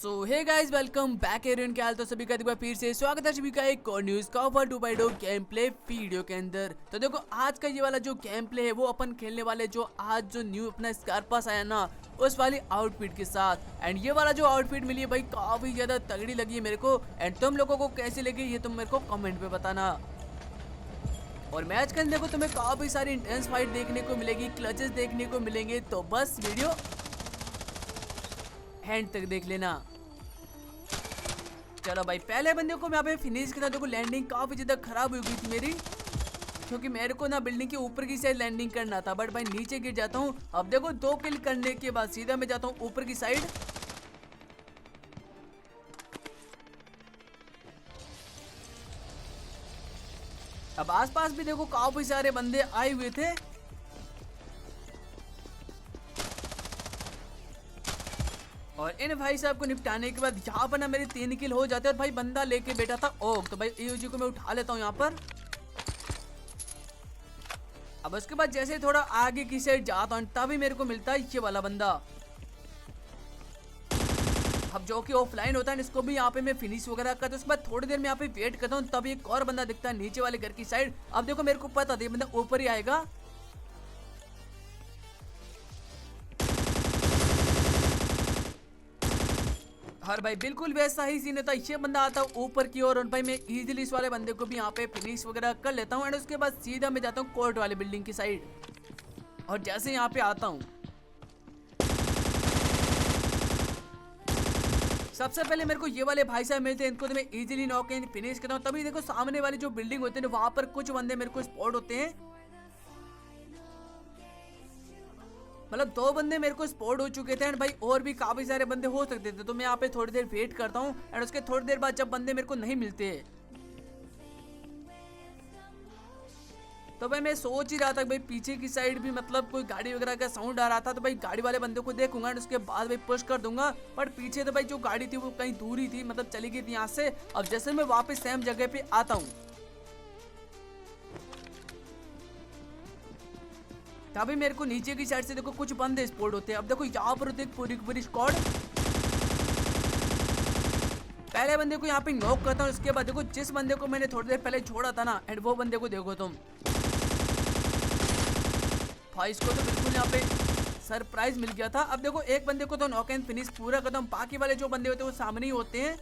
सो hey guys welcome back Aryan के हाल तो सभी का एक बार फिर से स्वागत है सभी का एक और न्यूज का offer 2x2 game play video के अंदर। तो देखो आज का ये वाला जो गेम प्ले है वो अपन खेलने वाले जो आज जो न्यू अपना स्कारपास आया ना उस वाली आउटफिट के साथ। एंड ये वाला जो आउटफिट मिली है भाई काफी ज्यादा तगड़ी लगी है मेरे को। एंड तुम लोगों को कैसी लगी ये तुम मेरे को कमेंट पे बताना। और मैच के अंदर देखो तुम्हें काफी सारी इंटेंस फाइट देखने को मिलेगी, क्लचेस देखने को मिलेंगे, तो बस वीडियो हैंड तक देख लेना। चलो भाई पहले बंदे को मैं यहाँ पे फिनिश किया। देखो लैंडिंग काफी ज्यादा खराब हो गई थी मेरी, क्योंकि मेरे को ना बिल्डिंग के ऊपर की साइड लैंडिंग करना था, बट भाई नीचे गिर जाता हूँ। अब देखो 2 किल करने के बाद सीधा मैं जाता हूँ ऊपर की साइड। अब आसपास भी देखो काफी सारे बंदे आए हुए थे। और इन भाई साहब को निपटाने के बाद यहाँ पर ना मेरे 3 किल हो जाते हैं। और भाई बंदा लेके बैठा था ओक, तो भाई ईओजी को मैं उठा लेता हूँ यहाँ पर। अब उसके बाद जैसे थोड़ा आगे की साइड जाता हूँ तभी मेरे को मिलता है ये वाला बंदा, अब जो कि ऑफलाइन होता है। इसको भी यहाँ पे मैं फिनिश वगैरह करता हूँ। उसके बाद थोड़ी देर में यहाँ पे वेट करता हूँ, तभी एक और बंदा दिखता है नीचे वाले घर की साइड। अब देखो मेरे को पता था ये बंदा ऊपर ही आएगा। और भाई बिल्कुल वैसा ही सीन था, ये बंदा आता है ऊपर की ओर। और भाई मैं इजीली इस वाले बंदे को भी यहाँ पे फिनिश वगैरह कर लेता हूँ। एंड उसके बाद सीधा मैं जाता हूँ कोर्ट वाले बिल्डिंग की साइड। और जैसे यहाँ पे आता हूँ सबसे पहले मेरे को ये वाले भाई साहब मिलते हैं, इनको तो मैं इजीली नॉक एंड फिनिश करता हूँ। तभी देखो सामने वाली जो बिल्डिंग होती है वहां पर कुछ बंदे मेरे को स्पॉट होते हैं, मतलब 2 बंदे मेरे को स्पॉट हो चुके थे। एंड भाई और भी काफी सारे बंदे हो सकते थे, तो मैं यहाँ पे थोड़ी देर वेट करता हूँ। एंड उसके थोड़ी देर बाद जब बंदे मेरे को नहीं मिलते तो भाई मैं सोच ही रहा था भाई पीछे की साइड भी मतलब कोई गाड़ी वगैरह का साउंड आ रहा था, तो भाई गाड़ी वाले बंदे को देखूंगा एंड उसके बाद भाई पुश कर दूंगा। पर पीछे तो भाई जो गाड़ी थी वो कहीं दूर ही थी, मतलब चली गई थी यहाँ से। अब जैसे मैं वापस सेम जगह पे आता हूँ तभी मेरे को नीचे की साइड से देखो कुछ बंदे स्पॉट होते हैं। अब देखो यहाँ पर होते पूरी पूरी स्क्वाड। पहले बंदे को यहाँ पे नॉक करता हूँ। उसके बाद देखो जिस बंदे को मैंने थोड़ी देर पहले छोड़ा था ना, एंड वो बंदे को देखो तुम भाई, इसको तो बिल्कुल यहाँ पे सरप्राइज मिल गया था। अब देखो एक बंदे को तो नॉक एंड फिनिश पूरा करता हूँ, बाकी वाले जो बंदे होते हैं वो सामने ही होते हैं।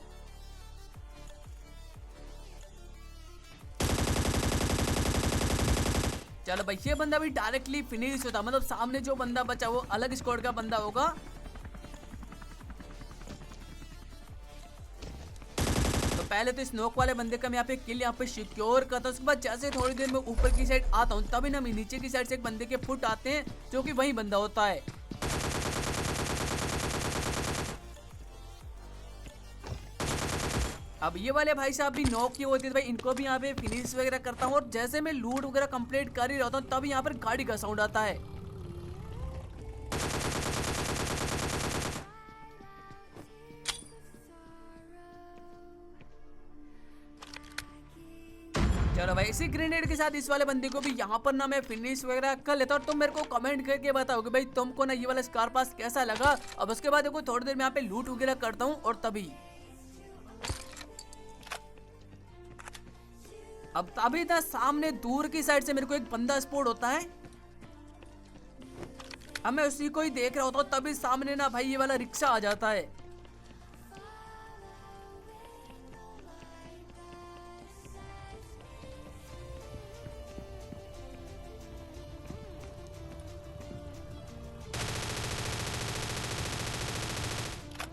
चलो भाई ये बंदा भी डायरेक्टली फिनिश होता, मतलब सामने जो बंदा बचा वो अलग स्क्वाड का बंदा होगा। तो पहले तो इस नॉक वाले बंदे का मैं यहाँ पे किल यहाँ पे सिक्योर करता हूँ। उसके बाद जैसे थोड़ी देर में ऊपर की साइड आता हूँ तभी ना नीचे की साइड से एक बंदे के फुट आते हैं, जो कि वही बंदा होता है। अब ये वाले भाई साहब भी नॉक किए होते थे भाई, इनको भी यहाँ पे फिनिश वगैरह करता हूँ। और जैसे मैं लूट वगैरह कंप्लीट कर ही रहता हूँ तब यहाँ पर गाड़ी का साउंड आता है। चलो भाई इसी ग्रेनेड के साथ इस वाले बंदे को भी यहाँ पर ना मैं फिनिश वगैरह कर लेता हूँ। तुम मेरे को कमेंट करके बताओ कि भाई तुमको ना ये वाला स्कारपास कैसा लगा। अब उसके बाद देखो थोड़ी देर में यहाँ पे लूट वगैरह करता हूँ। और तभी ना सामने दूर की साइड से मेरे को एक बंदा स्पॉट होता है। अब मैं उसी को ही देख रहा होता हूँ तभी सामने ना भाई ये वाला रिक्शा आ जाता है।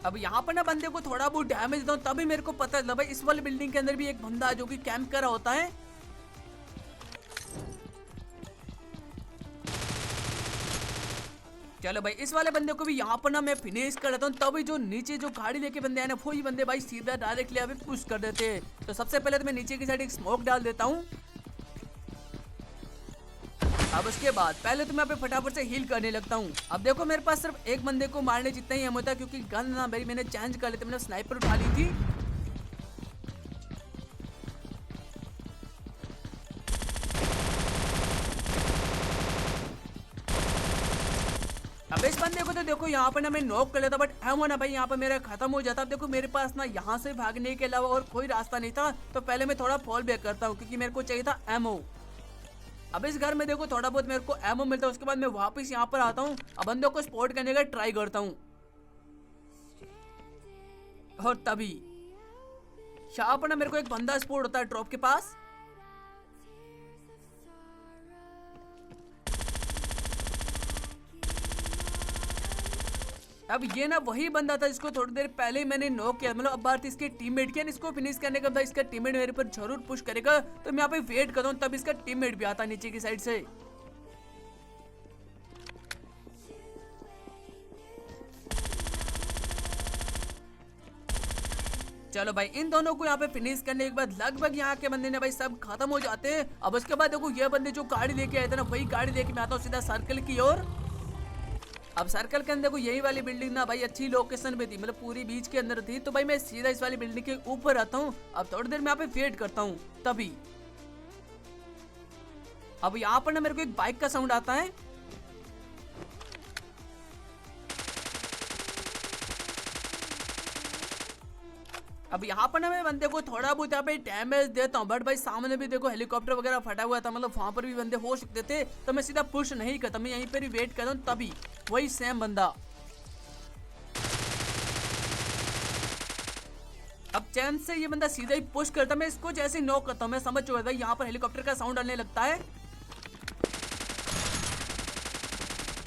अब यहाँ पर ना बंदे को थोड़ा बहुत डैमेज देता हूँ तभी मेरे को पता चला भाई इस वाले बिल्डिंग के अंदर भी एक बंदा है जो कि कैंप कर रहा होता है। चलो भाई इस वाले बंदे को भी यहाँ पर ना मैं फिनिश कर लेता हूँ। तभी जो नीचे जो गाड़ी लेके बंदे आए ना वही बंदे भाई सीधा डायरेक्टली अभी पुश कर देते हैं। तो सबसे पहले तो मैं नीचे की साइड एक स्मोक डाल देता हूँ। अब उसके बाद पहले तो मैं यहाँ पे फटाफट से हील करने लगता हूँ। अब देखो मेरे पास सिर्फ एक बंदे को मारने जितना ही हम होता है, क्योंकि गन ना भाई मैंने चेंज कर लेते, मैंने स्नाइपर उठा ली थी। अब इस बंदे को तो देखो यहाँ पर ना मैं नॉक कर लेता, बट एमो ना भाई यहाँ पर मेरा खत्म हो जाता। अब देखो मेरे पास ना यहाँ से भागने के अलावा और कोई रास्ता नहीं था, तो पहले मैं थोड़ा फॉल बैक करता हूँ क्योंकि मेरे को चाहिए था एमो। अब इस घर में देखो थोड़ा बहुत मेरे को एमो मिलता है, उसके बाद मैं वापस यहाँ पर आता हूँ, अब बंदों को स्पॉट करने का ट्राई करता हूँ। और तभी यहाँ पर ना मेरे को एक बंदा स्पॉट होता है ड्रॉप के पास। अब ये ना वही बंदा था जिसको थोड़ी देर पहले ही मैंने नॉक किया, मतलब अब बात इसके टीममेट की। इसको फिनिश करने के बाद इसका टीममेट मेरे पर जरूर पुश करेगा, तो मैं यहाँ पे वेट करता हूँ, तब इसका टीममेट भी आता नीचे की साइड से। चलो भाई इन दोनों को यहाँ पे फिनिश करने के बाद लगभग यहाँ के बंदे ने भाई सब खत्म हो जाते हैं। अब उसके बाद देखो ये बंदे जो गाड़ी लेके आए थे ना, वही गाड़ी लेके मैं आता हूँ सीधा सर्कल की ओर। अब सर्कल के अंदर देखो यही वाली बिल्डिंग ना भाई अच्छी लोकेशन पे थी, मतलब पूरी बीच के अंदर थी, तो भाई मैं सीधा इस वाली बिल्डिंग के ऊपर आता हूँ। अब थोड़ी देर में यहाँ पे वेट करता हूँ, तभी अब यहाँ पर ना मेरे को एक बाइक का साउंड आता है। अब यहाँ पर ना मैं बंदे को थोड़ा बहुत यहाँ पे डैमेज देता हूँ, बट भाई सामने भी देखो हेलीकॉप्टर वगैरह फटा हुआ था, मतलब वहां पर भी बंदे हो सकते थे, तो मैं सीधा पुश नहीं करता, मैं यहीं पर ही वेट करता हूँ। तभी वही सेम बंदा अब चैन से ये बंदा सीधा ही पुश करता, मैं इसको जैसे ही नॉक करता हूँ, मैं समझ चुका था यहाँ पर हेलीकॉप्टर का साउंड आने लगता है,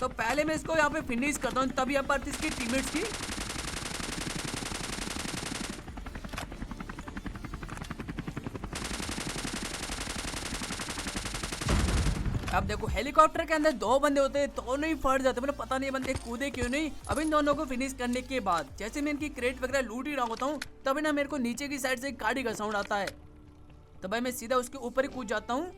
तो पहले मैं इसको यहाँ पे फिनिश करता हूँ। तभी अब बात इसकी टीममेट्स की। अब देखो हेलीकॉप्टर के अंदर दो बंदे होते हैं, दोनों ही फट जाते, मतलब पता नहीं बंदे कूदे क्यों नहीं। अब इन दोनों को फिनिश करने के बाद जैसे मैं इनकी क्रेट वगैरह लूट ही रहा होता हूँ, तभी ना मेरे को नीचे की साइड से एक गाड़ी का साउंड आता है, तो भाई मैं सीधा उसके ऊपर ही कूद जाता हूँ।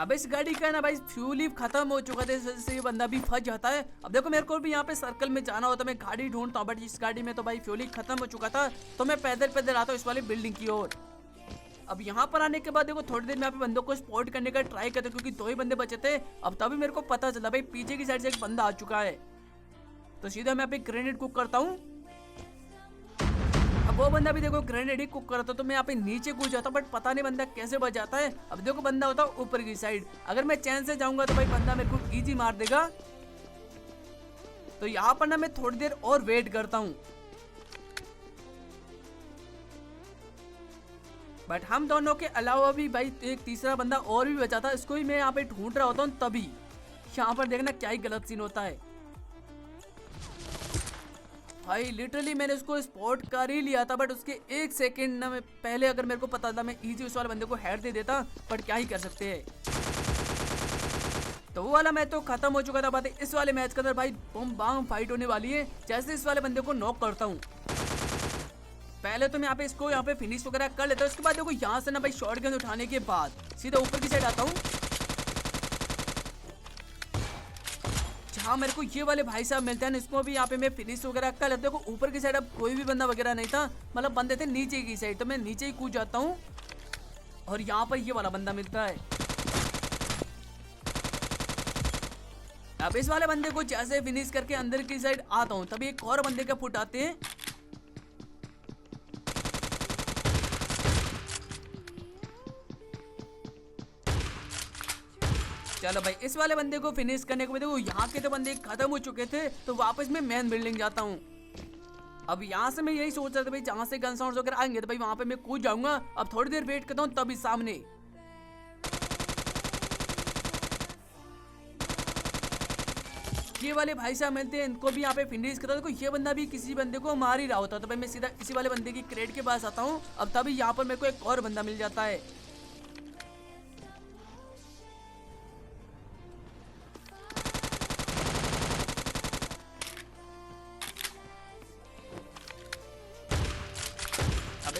अब इस गाड़ी का ना भाई फ्यूल ही खत्म हो चुका था, इससे ये बंदा भी फंस जाता है। अब देखो मेरे को भी यहाँ पे सर्कल में जाना होता, मैं गाड़ी ढूंढता हूँ, बट इस गाड़ी में तो भाई फ्यूल ही खत्म हो चुका था, तो मैं पैदल पैदल आता हूँ इस वाली बिल्डिंग की ओर। अब यहाँ पर आने के बाद देखो थोड़ी देर में यहाँ पे बंदों को स्पॉट करने का ट्राई करते, क्योंकि दो ही बंदे बचे थे। अब तभी मेरे को पता चला भाई पीछे की साइड से एक बंदा आ चुका है, तो सीधा मैं यहाँ पे ग्रेनेड कुक करता हूँ। अब वो बंदा भी देखो ग्रेनेड ही कुक करता, तो मैं यहाँ पे नीचे कूद जाता, बट पता नहीं बंदा कैसे बच जाता है। अब देखो बंदा होता है ऊपर की साइड, अगर मैं चैन से जाऊंगा तो भाई बंदा मेरे को इजी मार देगा, तो यहाँ पर ना मैं थोड़ी देर और वेट करता हूँ। बट हम दोनों के अलावा भी भाई एक तीसरा बंदा और भी बचा था, इसको ही मैं यहाँ पे ढूंढ रहा होता हूँ। तभी यहाँ पर देखना क्या ही गलत सीन होता है भाई, लिटरली मैंने उसको स्पॉट कर ही लिया था, बट उसके एक सेकंड ना मैं पहले अगर मेरे को पता था मैं इजी उस वाले बंदे को हेड दे देता, बट क्या ही कर सकते हैं। तो वो वाला मैच तो खत्म हो चुका था। बात है इस वाले मैच के अंदर भाई बम बाम फाइट होने वाली है। जैसे इस वाले बंदे को नॉक करता हूँ, पहले तो मैं यहाँ पे इसको यहाँ पे फिनिश वगैरह कर लेता हूँ। उसके बाद देखो यहाँ से ना भाई शॉटगन उठाने के बाद सीधा ऊपर की साइड आता हूँ, जहाँ मेरे को ये वाले भाई साहब मिलते हैं, इसको भी यहाँ पे मैं फिनिश वगैरह कर लेता हूँ। ऊपर की साइड अब कोई भी बंदा वगैरह नहीं था, मतलब बंदे थे नीचे की साइड, तो मैं नीचे ही कूद जाता हूँ और यहाँ पर ये वाला बंदा मिलता है। अब इस वाले बंदे को जैसे फिनिश करके अंदर की साइड आता हूँ, तभी एक और बंदे का फुट आते हैं। चलो भाई इस वाले बंदे को फिनिश करने के बाद देखो यहाँ के तो बंदे खत्म हो चुके थे, तो वापस मैं मेन बिल्डिंग जाता हूँ। अब यहाँ से मैं यही सोच रहा था भाई जहाँ से गन साउंड्स वगैरह आएंगे तो भाई वहां पे मैं कूद जाऊंगा। अब थोड़ी देर वेट करता हूँ, तभी सामने ये वाले भाई साहब मिलते हैं, इनको भी यहाँ पे फिनिश करता। देखो ये बंदा भी किसी बंदे को मार ही रहा होता, तो भाई मैं सीधा इसी वाले बंदे की क्रेट के पास आता हूँ। अब तभी यहाँ पर मेरे को एक और बंदा मिल जाता है।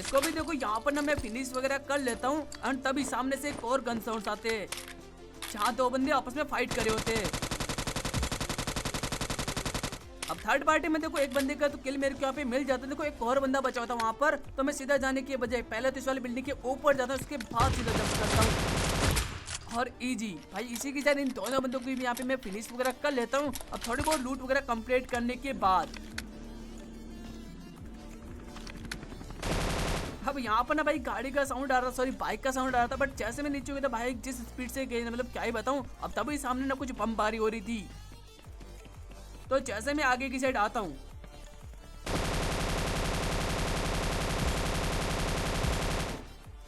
इसको भी देखो यहाँ पर ना मैं फिनिश वगैरह कर लेता हूँ, एंड तभी सामने से एक और गन साउंड्स आते हैं, जहाँ दो बंदे आपस में फाइट करे होते हैं। अब थर्ड पार्टी में देखो एक बंदे का तो किल मेरे को यहाँ पे मिल जाता है। देखो एक और बंदा बचा हुआ था वहाँ पर, तो मैं सीधा जाने के बजाय पहले तो इस वाली बिल्डिंग के ऊपर जाता हूँ, उसके बाद सीधा जंप करता हूँ और इजी भाई इसी के साथ इन दोनों बंदों को भी यहाँ पे मैं फिनिश वगैरह कर लेता हूँ। अब थोड़ी बहुत लूट वगैरह कंप्लीट करने के बाद अब यहाँ पर ना भाई गाड़ी का साउंड आ रहा, सॉरी बाइक का साउंड आ रहा था, बट जैसे मैं नीचे गया था भाई जिस स्पीड से गई मतलब क्या ही बताऊँ। अब तभी सामने ना कुछ बमबारी हो रही थी, तो जैसे मैं आगे की साइड आता हूँ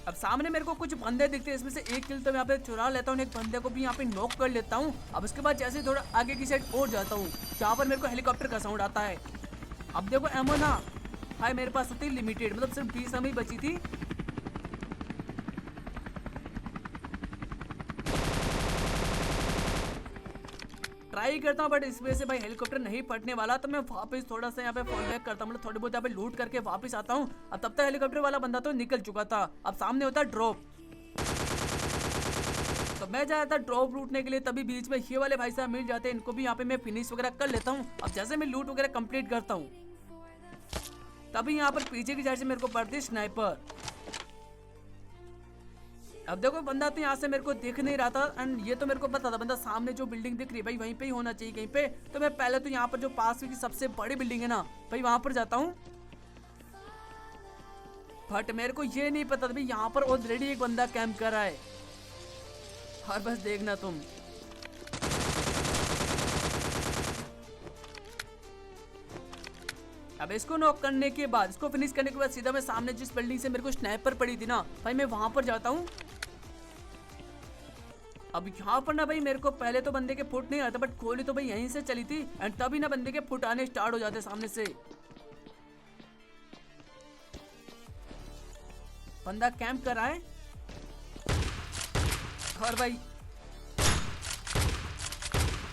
अब सामने मेरे को कुछ बंदे दिखते हैं, इसमें से एक किल तो मैं यहाँ पे चुरा लेता हूँ, एक बंदे को भी यहाँ पे नॉक कर लेता हूँ। अब उसके बाद जैसे थोड़ा आगे की साइड और जाता हूँ, यहाँ पर मेरे को हेलीकॉप्टर का साउंड आता है। अब देखो एमो ना भाई मेरे पास होती लिमिटेड, मतलब सिर्फ 20 हमें बची थी। ट्राई करता हूँ बट इस वजह से भाई हेलीकॉप्टर नहीं पड़ने वाला, तो मैं वापस थोड़ा सा यहाँ पे फॉल बैक करता हूँ, मतलब थोड़ी बहुत यहाँ पे लूट करके वापस आता हूँ। अब तब तक हेलीकॉप्टर वाला बंदा तो निकल चुका था। अब सामने होता है ड्रॉप, तो मैं जा रहा था ड्रॉप लूटने के लिए, तभी बीच में ये वाले भाई साहब मिल जाते हैं, इनको भी यहाँ पे मैं फिनिश वगैरह कर लेता हूँ। अब जैसे मैं लूट वगैरह कंप्लीट करता हूँ तभी यहाँ पर पीछे की साइड से मेरे को पड़ती है स्नाइपर। अब देखो बंदा तो यहाँ से मेरे को दिख नहीं रहा था, एंड ये तो मेरे को पता था बंदा सामने जो बिल्डिंग दिख रही है भाई वहीं पे ही होना चाहिए कहीं पे। तो मैं पहले तो यहाँ पर जो पास में की सबसे बड़ी बिल्डिंग है ना भाई वहां पर जाता हूँ, बट मेरे को ये नहीं पता था भाई यहाँ पर ऑलरेडी एक बंदा कैंप कर रहा है। और बस देखना तुम अब इसको नॉक करने के बाद, इसको फिनिश करने के बाद सीधा मैं सामने जिस बिल्डिंग से मेरे को स्नाइपर पड़ी थी ना भाई मैं वहां पर जाता हूँ। अब यहाँ पर ना भाई मेरे को पहले तो बंदे के फुट नहीं आता, बट गोली तो भाई यहीं से चली थी, एंड तभी ना बंदे के फुट आने स्टार्ट हो जाते सामने से। बंदा कैंप कर रहा है और भाई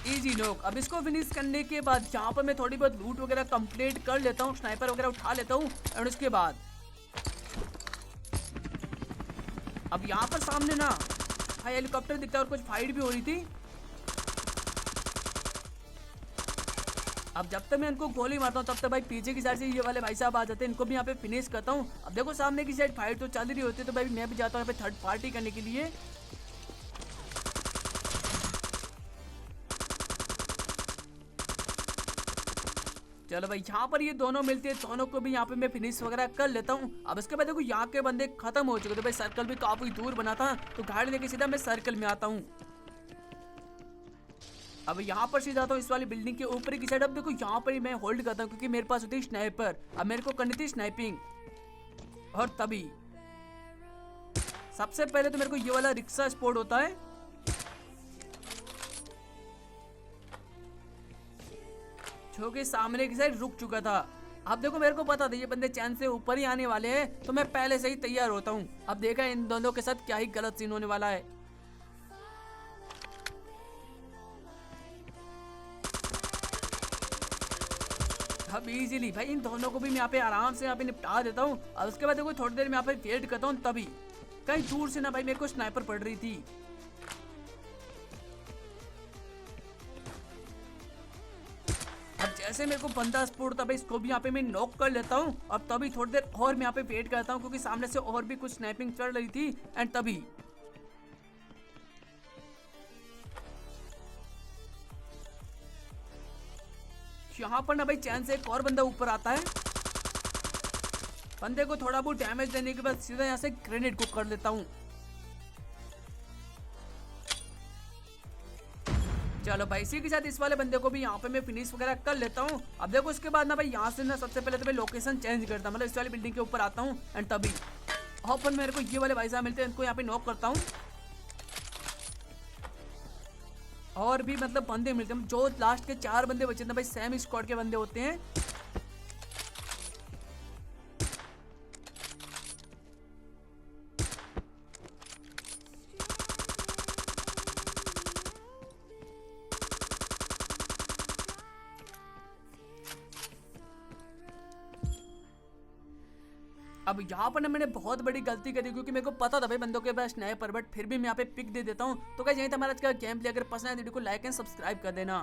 इजी नॉक। अब इसको फिनिश करने के बाद यहाँ पर मैं थोड़ी बहुत लूट वगैरह कंप्लीट कर लेता हूँ, स्नाइपर वगैरह उठा लेता हूँ, और उसके बाद अब यहाँ पर सामने ना भाई हेलीकॉप्टर दिखता है और कुछ फाइट भी हो रही थी। अब जब तक मैं इनको गोली मारता हूँ तब तक भाई पीछे की साइड से ये वाले भाई साहब आ जाते हैं, इनको भी यहाँ पे फिनिश करता हूँ। अब देखो सामने की साइड फाइट तो चल रही होती है, तो भाई मैं भी जाता हूँ यहाँ पे थर्ड पार्टी करने के लिए। चलो भाई यहाँ पर ये दोनों मिलते हैं, दोनों को भी यहाँ पे मैं फिनिश वगैरह कर लेता हूँ। अब इसके बाद देखो यहाँ के बंदे खत्म हो चुके थे भाई, सर्कल भी काफी दूर बना था, तो गाड़ी लेके सीधा मैं सर्कल में आता हूँ। अब यहाँ पर सीधा आता हूँ इस वाली बिल्डिंग के ऊपर की साइड। अब देखो यहाँ पर ही मैं होल्ड करता हूँ क्योंकि मेरे पास होती है स्नाइपर। अब मेरे को करनी थी स्नाइपिंग, और तभी सबसे पहले तो मेरे को ये वाला रिक्शा स्पॉट होता है, जो कि सामने की साइड रुक चुका था। अब देखो मेरे को पता था ये बंदे चैन से ऊपर ही आने वाले हैं, तो मैं पहले से ही तैयार होता हूँ। अब देखा इन दोनों के साथ क्या ही गलत सीन होने वाला है। अब इजीली भाई इन दोनों को भी मैं यहाँ पे आराम से यहाँ पे निपटा देता हूँ। और उसके बाद देखो थोड़ी देर में यहाँ पे वेट करता हूँ, तभी कहीं दूर से ना भाई मेरे को स्नाइपर पड़ रही थी। अब जैसे मेरे को बंदा स्पॉट था भाई, इसको भी यहाँ पे मैं नॉक कर लेता हूँ। अब तभी थोड़ी देर और मैं यहाँ पे वेट करता हूँ क्योंकि सामने से और भी कुछ स्नाइपिंग चल रही थी, एंड तभी यहाँ पर ना भाई चैन से एक और बंदा ऊपर आता है। बंदे को थोड़ा बहुत डैमेज देने के बाद सीधा यहाँ से ग्रेनेड को कर लेता हूँ। चलो भाई इसी के साथ इस वाले बंदे को भी यहाँ पे मैं फिनिश वगैरह कर लेता हूँ। अब देखो उसके बाद ना भाई यहाँ से ना सबसे पहले तो मैं लोकेशन चेंज करता हूँ, मतलब इस वाली बिल्डिंग के ऊपर आता हूँ, एंड तभी पर मेरे को ये वाले भाई साहब मिलते हैं, इनको यहाँ पे नॉक करता हूँ। और भी मतलब बंदे मिलते हैं, जो लास्ट के 4 बंदे बचे थे भाई सेम स्क्वाड के बंदे होते हैं। अब यहाँ पर ना मैंने बहुत बड़ी गलती करी क्योंकि मेरे को पता था भाई बंदों के पास स्नाइपर, बट फिर भी मैं यहाँ पे पिक दे देता हूँ। तो गाइस यही था हमारा आज का गेम प्ले। अगर पसंद आए वीडियो को लाइक एंड सब्सक्राइब कर देना।